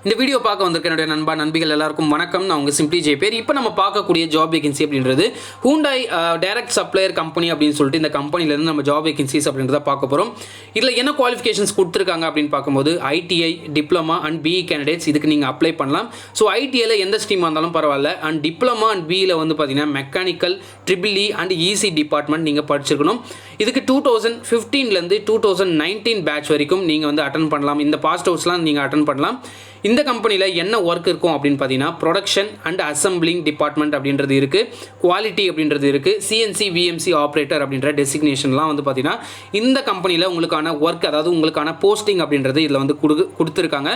இந்த வீடியோ பார்க்க வந்திருக்க என்னுடைய நண்பிகள் எல்லாருக்கும் வணக்கம். நான் உங்க சிம்பிளி ஜே பேர். இப்போ நம்ம பார்க்கக்கூடிய ஜாப் வேகன்சி அப்படின்றது Hyundai டைரக்ட் சப்ளையர் கம்பெனி அப்படின்னு சொல்லிட்டு இந்த கம்பெனிலேருந்து நம்ம ஜாப் வேகன்சிஸ் அப்படின்றத பார்க்க போகிறோம். இதில் என்ன குவாலிஃபிகேஷன்ஸ் கொடுத்துருக்காங்க அப்படின்னு பார்க்கும்போது ITI, diploma and BE candidates இதுக்கு நீங்கள் அப்ளை பண்ணலாம். ஸோ ஐடிஐயில் எந்த ஸ்ட்ரீமாக இருந்தாலும் பரவாயில்ல. அண்ட் டிப்ளமா அண்ட் பிஇயில் வந்து பார்த்தீங்கன்னா mechanical, triple E and EC department நீங்கள் படிச்சிருக்கணும். இதுக்கு 2015லேருந்து 2019 பேட்ச் வரைக்கும் நீங்கள் வந்து அட்டன் பண்ணலாம். இந்த பாஸ்ட் அவுட்ஸ்லாம் நீங்கள் அட்டன் பண்ணலாம். இந்த கம்பெனியில் என்ன ஒர்க் இருக்கும் அப்படின்னு பார்த்தீங்கன்னா ப்ரொடக்ஷன் அண்ட் அசம்பிளிங் டிபார்ட்மெண்ட் அப்படின்றது இருக்குது, குவாலிட்டி அப்படின்றது இருக்குது, சிஎன்சி விஎம்சி ஆப்ரேட்டர் அப்படின்ற டெசிக்னேஷன்லாம் வந்து பார்த்தீங்கன்னா இந்த கம்பெனியில் உங்களுக்கான ஒர்க், அதாவது உங்களுக்கான போஸ்டிங் அப்படின்றது இதில் வந்து கொடுத்துருக்காங்க.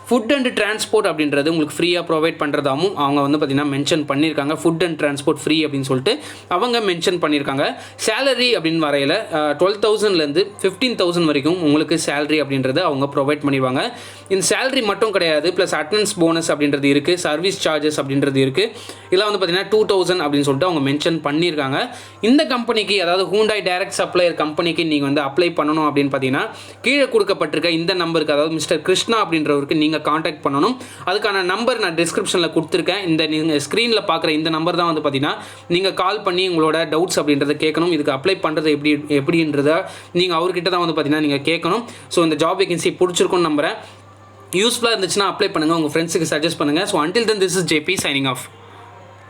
ஃபுட் அண்ட் டிரான்ஸ்போர்ட் அப்படின்றது உங்களுக்கு ஃப்ரீயாக ப்ரொவைட் பண்ணுறதாகவும் அவங்க வந்து பார்த்திங்கன்னா மென்ஷன் பண்ணியிருக்காங்க. ஃபுட் அண்ட் டிரான்ஸ்போர்ட் ஃப்ரீ அப்படின்னு சொல்லிட்டு அவங்க மென்ஷன் பண்ணியிருக்காங்க. சேலரி அப்படின்னு வரையில் 12,000லேருந்து 15,000 வரைக்கும் உங்களுக்கு சேலரி அப்படின்றத அவங்க ப்ரொவைட் பண்ணிடுவாங்க. இந்த சேலரி மட்டும் கிடையாது, ப்ளஸ் அட்டனன்ஸ் போனஸ் அப்படின்றது இருக்குது, சர்வீஸ் சார்ஜஸ் அப்படின்றது இருக்குது. இதெல்லாம் வந்து பார்த்திங்கன்னா 2,000 அப்படின்னு சொல்லிட்டு அவங்க மென்ஷன் பண்ணியிருக்காங்க. இந்த கம்பெனிக்கு, அதாவது Hyundai டைரக்ட் சப்ளையர் கம்பெனிக்கு நீங்கள் வந்து அப்ளை பண்ணணும் அப்படின்னு பார்த்தீங்கன்னா கீழே கொடுக்கப்பட்டிருக்க இந்த நம்பருக்கு, அதாவது மிஸ்டர் கிருஷ்ணா அப்படின்றவருக்கு நீங்கள் காண்டாக்ட் பண்ணணும். அதுக்கான நம்பர் நான் டிஸ்கிரிப்ஷனில் கொடுத்துருக்கேன். இந்த நீங்கள் ஸ்க்ரீனில் பார்க்குற இந்த நம்பர் தான் வந்து பார்த்தீங்கன்னா நீங்கள் கால் பண்ணி உங்களோட டவுட்ஸ் அப்படின்றத கேட்கணும். இதுக்கு அப்ளை பண்ணுறது எப்படின்றத நீங்கள் அவர்கிட்ட தான் வந்து பார்த்தீங்கன்னா நீங்கள் கேட்கணும். ஸோ இந்த ஜாப் வேகன்சி பிடிச்சிருக்குன்னு நம்புகிறேன். யூஸ்ஃபுல்லாக இருந்துச்சுன்னா அப்ளை பண்ணுங்கள், உங்கள் ஃப்ரெண்ட்ஸுக்கு சஜஸ்ட் பண்ணுங்கள். So until then, this is JP signing off.